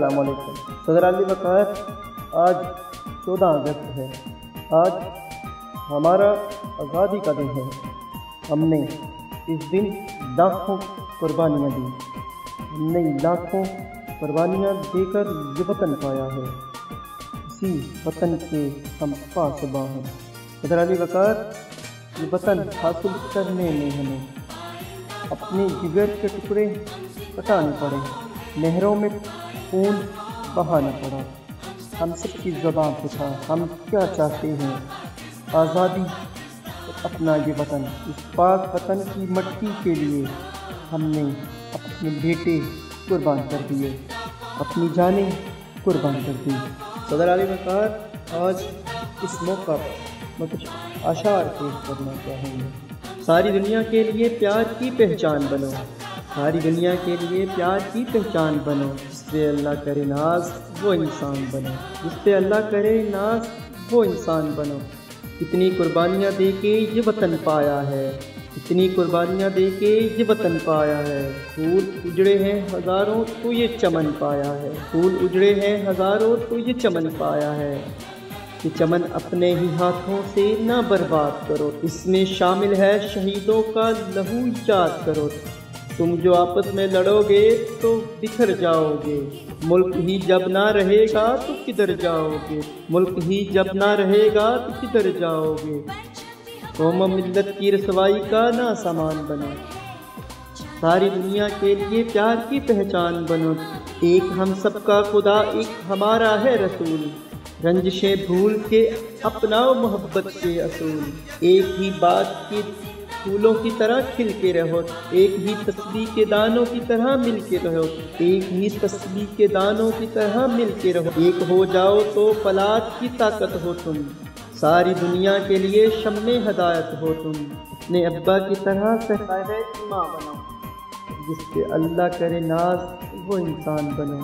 السلام علیکم۔ صدر علی وقار، آج 14 اگست ہے۔ آج ہمارا آزادی کا دن ہے۔ ہم نے اس دن لاکھوں قربانیاں دی۔ ہم نے لاکھوں قربانیاں دے کر یہ وطن پایا ہے۔ اسی وطن کے ہم پاسباں ہیں۔ صدر علی وقار، یہ وطن حاصل کرنے میں ہمیں اپنے جگر کے ٹکڑے کٹانے پڑے، نہروں میں خون بہانا پڑا۔ ہم سب کی زبان پہ تھا ہم کیا چاہتے ہیں، آزادی اور اپنا یہ وطن۔ اس پاک وطن کی مٹی کے لیے ہم نے اپنے بیٹے قربان کر دیے، اپنی جانیں قربان کر دی۔ صدر علی وقار، آج اس موقع پر میں کچھ اشعار پیش کرنا چاہوں گا۔ ساری دنیا کے لیے پیار کی پہچان بنو، ساری دنیا کے لیے پیار کی پہچان بنو، جس پہ اللہ کرے ناز وہ انسان بنو، جس پہ اللہ کرے ناز وہ انسان بنو۔ اتنی قربانیاں دے کے یہ وطن پایا ہے، اتنی قربانیاں دے کے یہ وطن پایا ہے۔ پھول اجڑے ہیں ہزاروں تو یہ چمن پایا ہے، پھول اجڑے ہیں ہزاروں تو یہ چمن پایا ہے۔ یہ چمن اپنے ہی ہاتھوں سے نہ برباد کرو، اس میں شامل ہے شہیدوں کا لہو یاد کرو۔ تم جو آپس میں لڑو گے تو بکھر جاؤ گے، ملک ہی جب نہ رہے گا تو کدھر جاؤ گے، ملک ہی جب نہ رہے گا تو کدھر جاؤ گے۔ قوم و ملت کی رسوائی کا نہ سامان بنو، ساری دنیا کے لیے پیار کی پہچان بنو۔ ایک ہم سب کا خدا، ایک ہمارا ہے رسول، رنجشیں بھول کے اپناؤ محبت کے اصول۔ ایک ہی بات کے پھولوں کی طرح کھل کے رہو، ایک ہی تسبیح کے دانوں کی طرح مل کے رہو، ایک ہی تسبیح کے دانوں کی طرح مل کے رہو۔ ایک ہو جاؤ تو فولاد کی طاقت ہو تم، ساری دنیا کے لیے شمع ہدایت ہو تم۔ اپنے ابا کی طرح صاحب ایمان بنو، جس پہ اللہ کرے ناز وہ انسان بنو۔